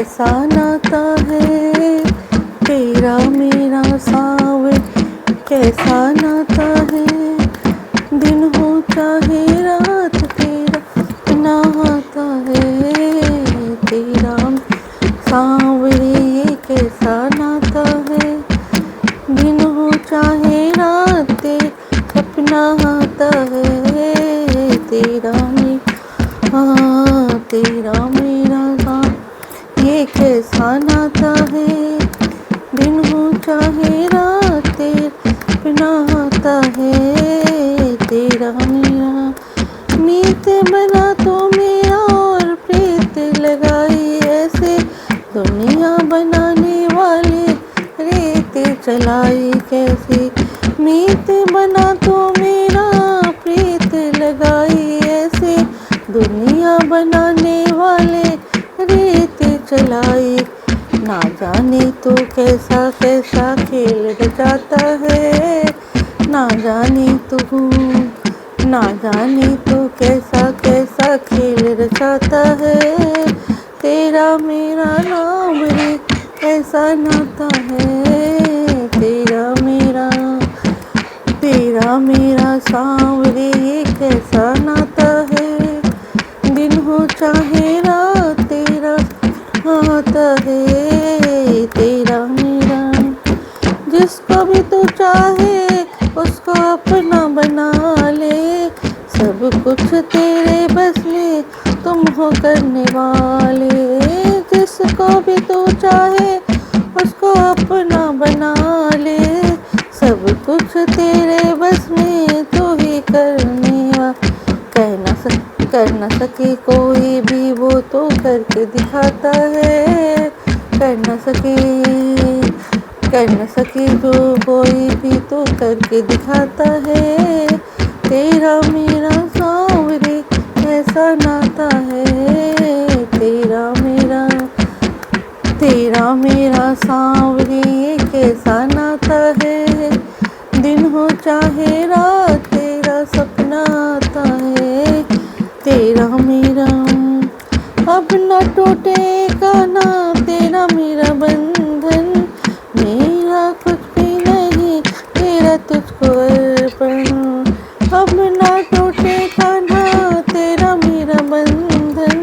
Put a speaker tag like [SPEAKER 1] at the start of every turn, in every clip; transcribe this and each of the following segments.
[SPEAKER 1] कैसा नाता है तेरा मेरा सावन, कैसा नाता है, दिन हो चाहे रात तेरा नहाता है तेरा सांवरे। ये कैसा नाता है, दिन हो चाहे रात तेरा सपना आता है तेरा तेरा मेरा सावन। ये कैसा नाता है, दिन हो चाहे रात तेरा सपना आता है तेरा मेरा। मीत बना तो मेरा और प्रीत लगाई ऐसे, दुनिया बनाने वाले रेत चलाई कैसे। मीत बना तो मेरा प्रीत लगाई ऐसे, दुनिया बनाने वाले रेत चलाई। ना जाने तो कैसा कैसा खेल रचाता है, ना जाने तो कैसा कैसा खेल रचाता है तेरा मेरा नाम रे। कैसा नाता है तेरा मेरा सांवरे। ये कैसा नाता है, दिन हो चाहे रात तेरा आता है तेरा मेरा। जिसको भी तू चाहे उसको अपना बना ले, सब कुछ तेरे बस में तुम हो करने वाले। जिसको भी तू चाहे उसको अपना बना ले, सब कुछ तेरे बस में तू ही करने वाला। कर न सके कोई भी वो तो करके दिखाता है, कर न सके जो कोई भी तो करके दिखाता है तेरा मेरा सांवरे। कैसा नाता है तेरा मेरा सांवरे। ये कैसा नाता है, दिन हो चाहे रात तेरा सपना आता है तेरा मेरा। अब न टूटेगा ना तेरा मेरा बंधन, मेरा कुछ भी नहीं तेरा तुझको अर्पण। अब न टूटेगा ना तेरा मेरा बंधन,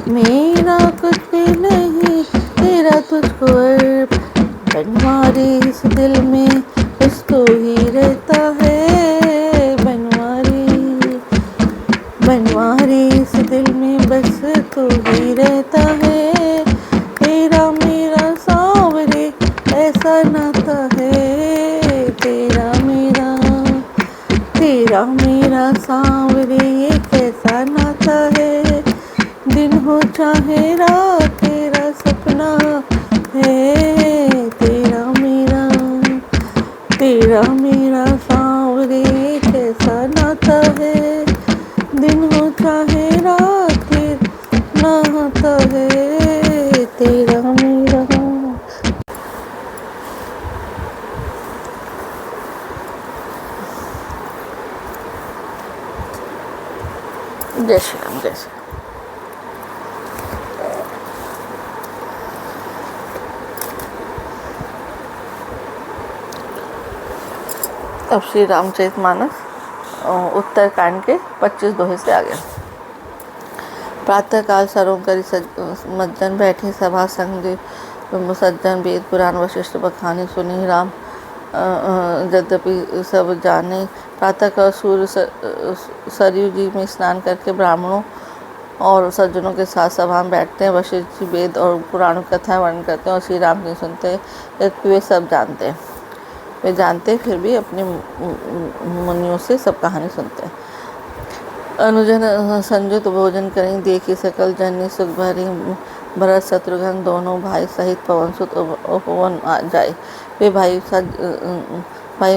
[SPEAKER 1] मेरा कुछ भी नहीं तेरा तुझको अर्पण। बनवारी इस दिल में बस तू ही रहता है, बनवारी इस दिल में बस तू ही रहता है तेरा मेरा सांवरे। ऐसा नाता है तेरा मेरा सांवरे। ये कैसा नाता है, दिन हो चाहे रात तेरा सपना है तेरा मेरा सांवरे। कैसा नाता है, दिन हो चाहे रात तेरा नाता है तेरा मेरा। जय श्री राम, जय श्री राम। अब श्री रामचरितमानस उत्तरकांड के 25 दोहे से आगे। प्रातःकाल सरोकरी मज्जन बैठी सभा संग सज्जन, वेद पुराण वशिष्ठ बखानी सुनी राम यद्यपि सब जाने। प्रातःकाल सूर्य सरयू जी में स्नान करके ब्राह्मणों और सज्जनों के साथ सभा में बैठते हैं। वशिष्ठ जी वेद और पुराणों कथाएं वर्णन करते हैं और श्री राम की सुनते हैं। यद्यपि वे सब जानते हैं, वे जानते फिर भी अपने मुनियों से सब कहानी सुनते हैं। अनुजन संयुक्त भोजन करें, देखी सकल जननी सुख भरी। भरत शत्रुघ्न दोनों भाई सहित पवन सुत उपवन जाए। वे भाई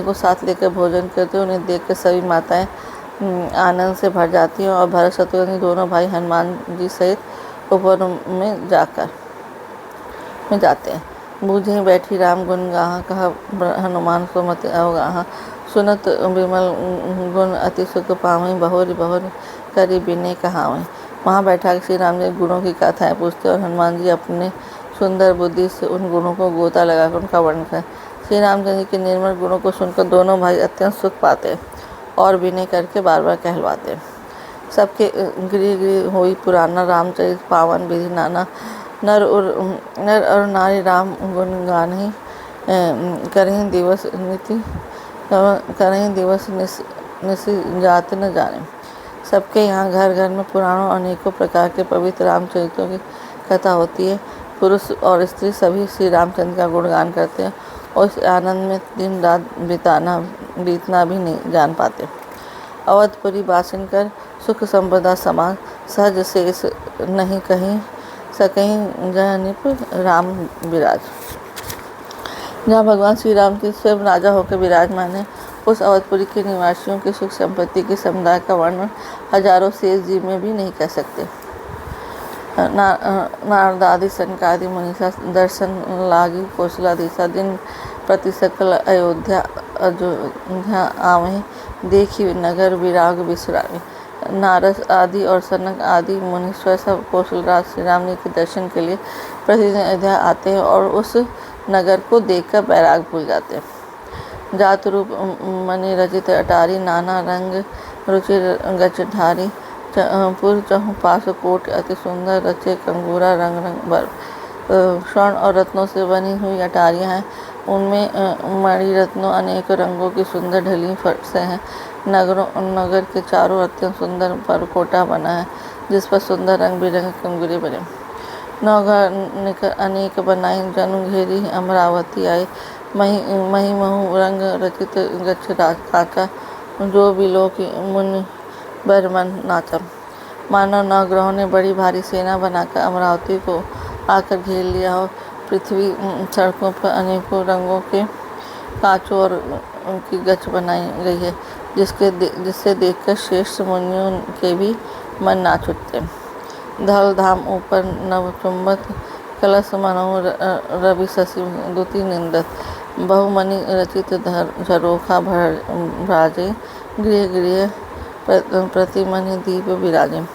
[SPEAKER 1] को साथ लेकर भोजन करते, उन्हें देखकर सभी माताएं आनंद से भर जाती हैं और भरत शत्रुघ्न दोनों भाई हनुमान जी सहित उपवन में जाते हैं। बूझे बैठी राम गुण गाहा, कहा हनुमान को मत अवगाहा। सुनत विमल गुण अति सुख पावई, बहुरी बहुरी करी बिने कहावई। वहाँ बैठा श्री राम जी गुणों की कथाएं पूछते और हनुमान जी अपने सुंदर बुद्धि से उन गुणों को गोता लगाकर उनका वर्णन करें। श्री रामचंद्र जी के निर्मल गुणों को सुनकर दोनों भाई अत्यंत सुख पाते और विनय करके बार बार कहलवाते। सबके गृह गृह होई पुराना रामचरित पावन विधि नाना, नर और नारी राम गुण गान ही करहीं दिवस निसी जात न जाने। सबके यहाँ घर घर में पुराणों अनेकों प्रकार के पवित्र रामचरितों की कथा होती है। पुरुष और स्त्री सभी श्री रामचंद्र का गुणगान करते हैं और इस आनंद में दिन रात बीतना भी नहीं जान पाते। अवधपुरी बासिन कर सुख संपदा समान, सहज शेष नहीं कहीं सकहीं जह निप राम विराज। जहाँ भगवान श्री राम के स्वयं राजा होकर विराजमान है, उस अवधपुरी के निवासियों की सुख संपत्ति के समुदाय का वर्णन हजारों शेष जीव में भी नहीं कर सकते। नारदादि सनकादि मुनीसा दर्शन लागी कौशलाधीशा, दिन प्रति सकल अयोध्या आवहीं, देखी नगर विराग विश्रामी। नारद आदि और सनक आदि मुनीश्वर सब कौशलराज श्री राम जी के दर्शन के लिए प्रतिदिन अयोध्या आते हैं और उस नगर को देखकर बैराग भूल जाते हैं। जात रूप मणि रचित अटारी, नाना रंग रुचि गचधारी, पुर चहु पास कोट अति सुंदर रचे कंगूरा, रंग रंग बर स्वर्ण और रत्नों से बनी हुई अटारियाँ हैं। उनमें मणि रत्नों अनेक रंगों की सुंदर ढली फर्शें हैं। नगर के चारों अत्यंत सुंदर परकोटा बना है, जिस पर सुंदर रंग बिरंगे कंगूरे बने। नौघर अनेक बनाई, जनु घेरी अमरावती आई, मही महु रंग रचित गच्छ काका, जो बिलो की मुनि बर मन नाचा। मानव नवग्रहों ने बड़ी भारी सेना बनाकर अमरावती को आकर घेर लिया हो। पृथ्वी सड़कों पर अनेकों रंगों के कांचों और उनकी गच्छ बनाई गई है, जिससे देखकर श्रेष्ठ मुनियों के भी मन नाच उठते। धल धाम ऊपर नव चुंबत, कलश मनोह रवि शशि दुति निंदत, बहुमणि रचित झरोखा भ्राजे, गृह गृह प्रतिमणि दीप विराजे।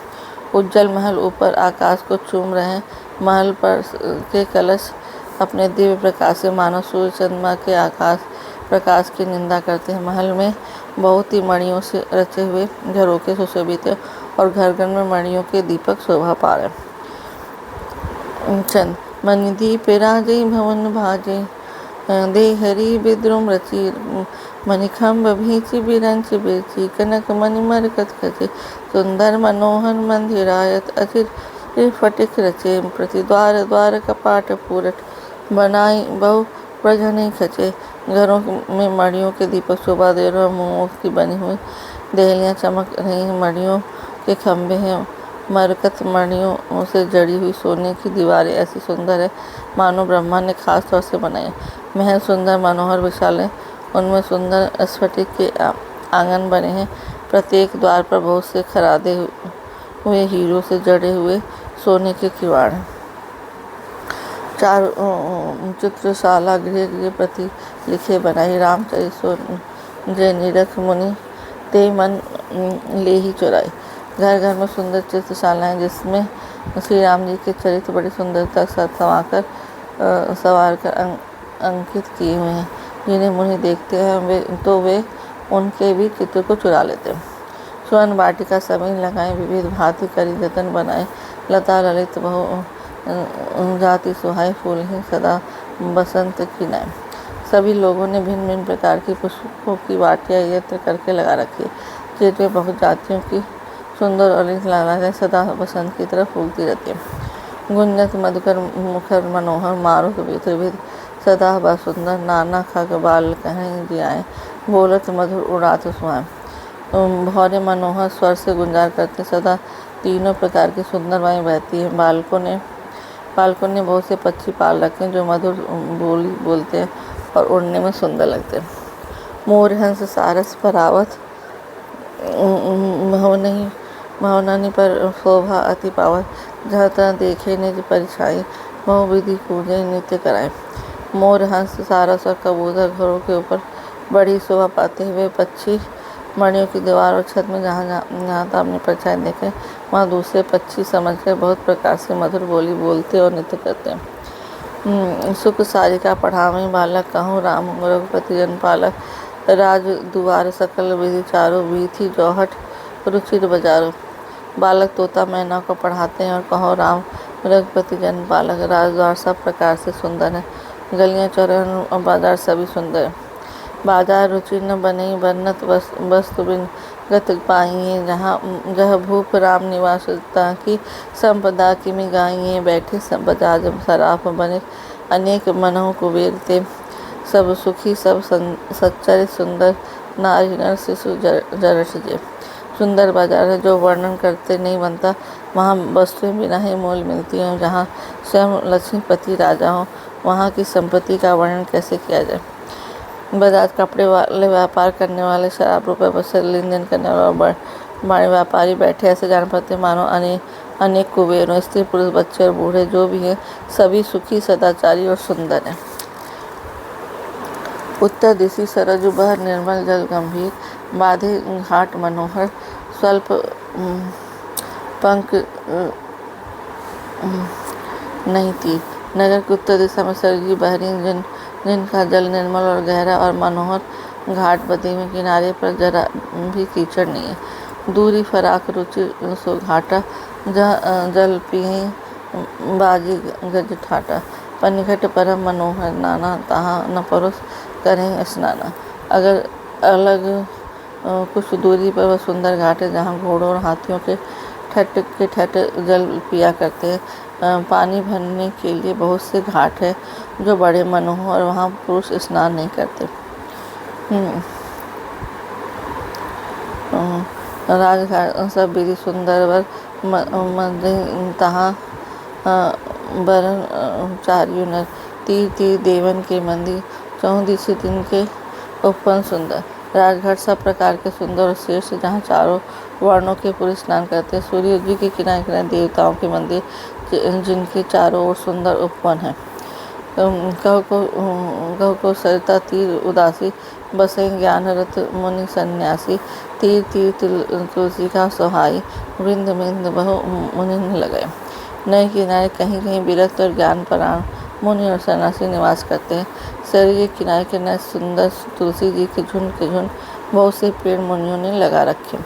[SPEAKER 1] उज्जवल महल ऊपर आकाश को चूम रहे हैं। महल पर के कलश अपने दिव्य प्रकाश से मानो सूर्य चंद्रमा के आकाश प्रकाश की निंदा करते हैं। महल में बहुत ही मणियों से रचे हुए झरोखे सुशोभित है और घर घर में मणियों के दीपक शोभा पा रहे। चंद मणिदीप राजे भवन भाजे, देहरी विद्रुम रचि, मणिखंभ भीचि बिरंच बेची, कनक मणि मरकत खचे, सुंदर मनोहर मंदिरायत अचिर फटिक रचे, प्रतिद्वार द्वार कपाट पूरट, बनाई बहु प्रजने खचे। घरों में मणियों के दीपक शोभा दे रहे, मोम की बनी हुई देहलियाँ चमक रही, मणियों के खंभे हैं, मरकत मणियों से जड़ी हुई सोने की दीवारें ऐसी सुंदर है मानो ब्रह्मा ने खास तौर से बनाई। महल सुंदर मनोहर विशाल है, उनमें सुंदर स्फटिक के आंगन बने हैं। प्रत्येक द्वार पर बहुत से खरादे हुए हीरों से जड़े हुए सोने के किवाड़ हैं। चार चित्रशाला गृह गृह प्रति लिखे बनाई, रामचरित सो जय निरख मुनि ते मन ले ही चुराई। घर घर में सुंदर चित्रशालाएँ जिसमें श्री राम जी के चरित्र बड़ी सुंदरता से संवार कर अंकित किए हुए हैं। जिन्हें मुनि देखते हैं वे उनके भी चित्र को चुरा लेते हैं। स्वर्ण वाटिका समीन लगाएं, विविध भांति करी जतन बनाए, लता ललित बहु जाति सुहाए, फूल ही सदा बसंत की नाय। सभी लोगों ने भिन्न भिन्न प्रकार की पुष्पों की वाटियाँ यत्र करके लगा रखी है, जिनमें बहुत जातियों की सुंदर और लालाएं सदा बसंत की तरह फूलती रहती हैं। गुंजत मधुकर मुखर मनोहर, मारुत त्रिविध सदा बसुंदर, नाना खग बाल कहीं जियाएँ, बोलत मधुर उड़ात सुहाए। भौरे मनोहर स्वर से गुंजार करते, सदा तीनों प्रकार की सुंदर वाएँ बहती हैं। बालकों ने बहुत से पक्षी पाल रखे हैं जो मधुर बोली बोलते हैं और उड़ने में सुंदर लगते हैं। मोर हंस सारस परावत, महोननी पर शोभा अति पावत, जहाँ तहाँ देखे निज परिछाई, बहुविधि पूजे नित्य कराए। मोर हंस सारस और कबूतर घरों के ऊपर बड़ी शोभा पाते हुए पक्षी मणियों की दीवार और छत में जहाँ अपनी परछाई देखें वहाँ दूसरे पक्षी समझकर बहुत प्रकार से मधुर बोली बोलते और नृत्य करते हैं। सुख सारिका पढ़ावै बालक, कहूँ राम रघुपति जन पालक। राज दुआर सकल विधि चारों, बीथी चौहठ रुचिर बजारो। बालक तोता मैना को पढ़ाते हैं और कहो राम रघुपति जन पालक। राज द्वार सब प्रकार से सुंदर है, गलियां चौराहे और बाजार सभी सुंदर है। बाजार रुचि न बनी बन्नत वस्तु बिन गत पाइए। जहाँ जह भूप राम निवास की संपदा किमि गाइए। बैठे सब बजाज सराफ बने अनेक मनों कुबेर ते। सब सुखी सब सच्चर सुंदर, नारी नर शिशु जरस जे। सुंदर बाजार है जो वर्णन करते नहीं बनता, वहाँ वस्तुएं बिना ही मोल मिलती हैं। जहाँ स्वयं लक्ष्मीपति राजा हो, वहाँ की संपत्ति का वर्णन कैसे किया जाए। बाजार कपड़े वाले व्यापार करने वाले, शराब रुपये पर लेन देन करने वाले और बड़े व्यापारी बैठे ऐसे जान पड़ते मानो अनेक कुबेरों। स्त्री पुरुष बच्चे और बूढ़े जो भी हैं सभी सुखी सदाचारी और सुंदर हैं। उत्तर दिशि सरज बह निर्मल जल गंभीर, बाधे घाट मनोहर स्वल्प पंख नहीं तीर। नगर की उत्तर दिशा में सरगी बहरीन जिनका जल निर्मल और गहरा और मनोहर, घाट बदी में किनारे पर जरा भी कीचड़ नहीं है। दूरी फराक रुचि सो घाटा, जल पिए बाजी गज ठाटा। पनिघट परम मनोहर नाना, तहाँ न परोस करें स्नाना। अगर अलग कुछ दूरी पर वह सुंदर घाट है जहाँ घोड़ों और हाथियों के ठट जल पिया करते हैं। पानी भरने के लिए बहुत से घाट है जो बड़े मनोहर और वहाँ पुरुष स्नान नहीं करते। राजघाट सब विधि सुंदर वर तहाँ बरन चारियों नर। तीर तीर देवन के मंदिर, चौदिश दिन के उपवन सुंदर। राजघाट सब प्रकार के सुंदर और श्रेष्ठ, जहाँ चारों वर्णों के पुरुष स्नान करते हैं। सूर्य जी के किनारे किनारे देवताओं के मंदिर, जिनके चारों ओर सुंदर उपवन है। कहो को सरिता तीर उदासी, बसे ज्ञान रत मुनि सन्यासी। तीर तीर तुलसी का सोहाई, वृंद वृंद बहु मुनि लगाए। नए किनारे कहीं कहीं विरक्त और ज्ञान परायण मुनि और सन्यासी निवास करते हैं। सर के किनारे किनारे सुंदर तुलसी जी के झुंड बहुत से पेड़ मुनियों ने लगा रखे।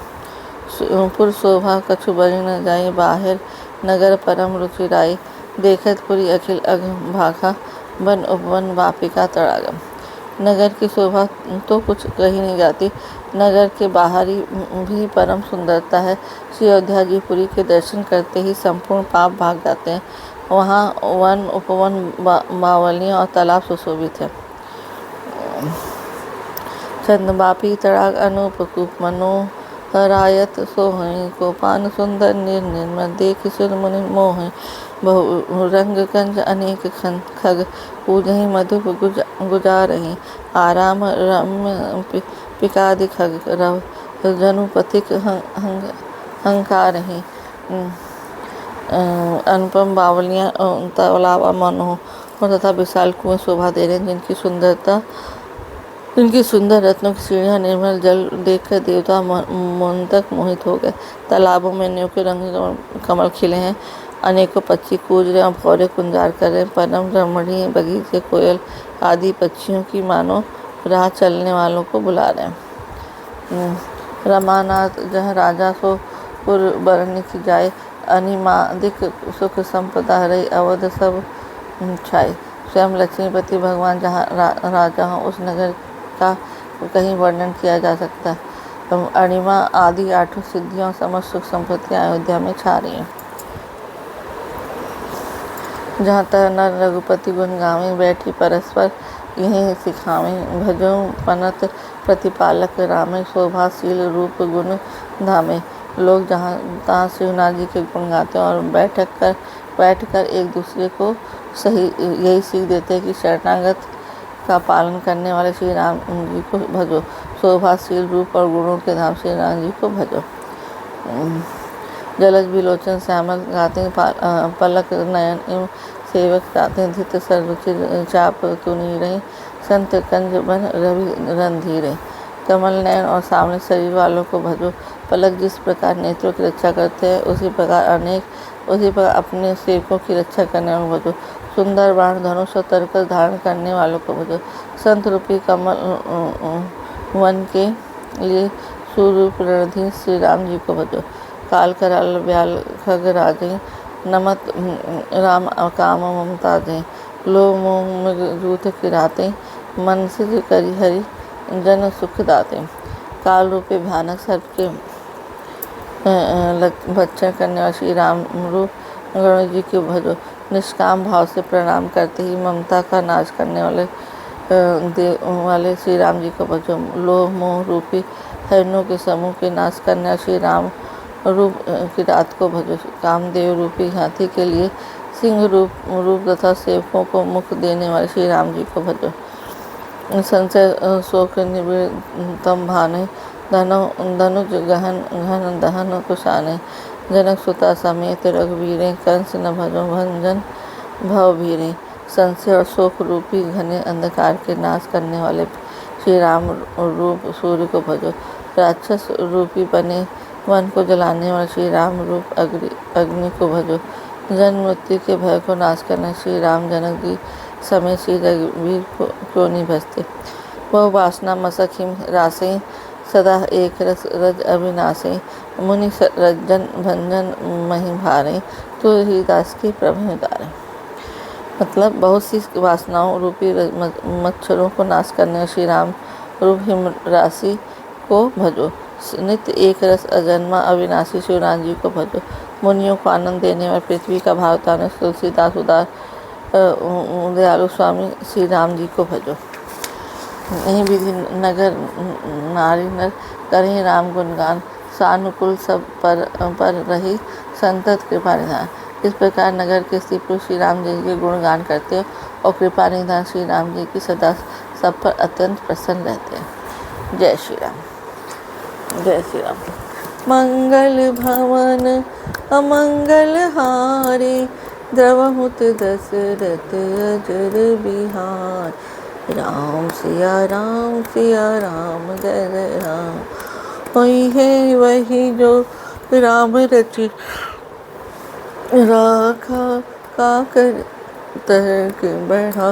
[SPEAKER 1] पुर शोभा कछु बरी न जाए, बाहिर नगर परम रुचिराई। देखत पुरी अखिल अघ भाखा, वन उपवन वापिका तड़ागम। नगर की शोभा तो कुछ कही नहीं जाती, नगर के बाहरी भी परम सुंदरता है। श्री अयोध्या जी पुरी के दर्शन करते ही संपूर्ण पाप भाग जाते हैं। वहाँ वन उपवन बावलियाँ और तालाब सुशोभित है। चंदबापी तड़ाग अनूप कूप मनोहरायत सोहई। कोपान सुंदर निर्मल, देख सुर मुनि मोहि। बहु रंग कंज अनेक खग, पूजहि मधुप गुजारहि। आराम रम्य पिकादि खग, रव जनुपथिक हंकारहि। अनुपम बावलियाँ तालाब मनोहर तथा विशाल कुएं शोभा दे रहे हैं, जिनकी सुंदर रत्नों की सीढ़ियाँ निर्मल जल देखकर देवता मन तक मोहित हो गए। तालाबों में अनेकों रंग कमल खिले हैं, अनेकों पक्षी कूज रहे और भौरे कुंजार कर रहे हैं। परम रमणीय बगीचे कोयल आदि पक्षियों की मानो राह चलने वालों को बुला रहे हैं। रमानाथ जहाँ राजा सो पुर बरनी की जाए, अनिमादिक सुख संपदा रही अवध सब छाए। स्वयं लक्ष्मीपति भगवान जहाँ राजा हो, उस नगर का कहीं वर्णन किया जा सकता है। अणिमा आदि आठों सिद्धियों समस्त सुख संपत्तियाँ अयोध्या में छा रही हैं। जहाँ तक नर रघुपति गुण गावें, बैठी परस्पर यहीं सिखावें। भजो पनत प्रतिपालक रामे, शोभाशील रूप गुण धामे। लोग जहाँ तहाँ शिवनाथ जी के गुण गाते हैं और बैठकर एक दूसरे को यही सीख देते हैं कि शरणागत का पालन करने वाले श्री राम जी को भजो। शोभाशील रूप और गुणों के धाम श्री राम जी को भजो। जलज विलोचन श्यामल गाते हैं, पलक नयन एवं सेवक गाते हैं। धित सररुचि चाप तुनी रही, संत कंज बन रवि रंधीरे। कमल नयन और सामने शरीर वालों को भजो। पलक जिस प्रकार नेत्रों की रक्षा करते हैं, उसी प्रकार अपने सेवकों की रक्षा करने वालों को भजो। सुंदर बाण धनुष और तरकस धारण करने वालों को भजो। संत रूपी कमल वन के लिए सूर्य रणधीर श्री राम जी को भजो। काल कराल व्याल खग राजे, नमत राम काम ममता दे। लोभ मोह मृग जूथ किराते, मन से करी हरि जन सुख दाते। काल रूपी भयानक सर्प के भक्षण करने वाले श्री राम रूप गणेश जी को भजो। निष्काम भाव से प्रणाम करते ही ममता का नाश करने वाले श्री राम जी को भजो। लोभ मोह रूपी हरणों के समूह के नाश करने वाले श्री राम रूप की रात को भजो। कामदेव रूपी हाथी के लिए सिंह रूप तथा सेवकों को मुख देने वाले श्री राम जी को भजो। संचय शोक निवृत्तम भाने, धनुज घन दहन कुशाने। जनक सुता समेत रघुवीरे, कंस न भजो भंजन भव भीरे। संशय और शोक रूपी घने अंधकार के नाश करने वाले श्री राम रूप सूर्य को भजो। राक्षस रूपी बने वन को जलाने वाले श्री राम रूप अग्नि को भजो। जन्म मृत्यु के भय को नाश करने श्री राम जनक जी समेत श्री रघुवीर को क्यों नहीं भजते। वह वासना मसखिम रासे, सदा एक रज अविनाशे। मुनि रज्जन भंजन मही भारे, तो ही दास की प्रभु उतारे। मतलब बहुत सी वासनाओं रूपी मच्छरों को नाश करने श्री राम रूप हिम राशि को भजो। नित्य एक रस अजन्मा अविनाशी श्री राम जी को भजो। मुनियों को आनंद देने वाले पृथ्वी का भाव उतारने तुलसीदास उदार दयालु स्वामी श्री राम जी को भजो। यही विधि नगर नारी नर करें राम गुणगान, सानुकूल सब पर रही संतत कृपा निधान। इस प्रकार नगर के स्त्री पुरुष श्री राम जी के गुणगान करते हैं और कृपा निधान श्री राम जी की सदा सब पर अत्यंत प्रसन्न रहते हैं। जय श्री राम। जय श्री राम। मंगल भवन अमंगल हारे, द्रवहुत दशरथ अजर बिहार। राम सिया राम जय जय राम। वही है वही जो राम रचि राखा, काकर तर्क बढ़ा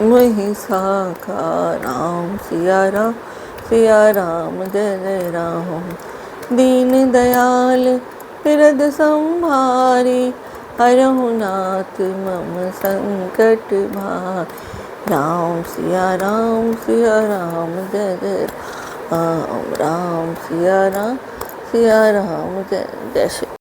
[SPEAKER 1] वही साखा। राम सिया राम जय जय राम। दीन दयाल बिरद संभारी, हरहु नाथ मम संकट भार। राम सिया राम जय जय राम। राम सिया राम जय जय श्री।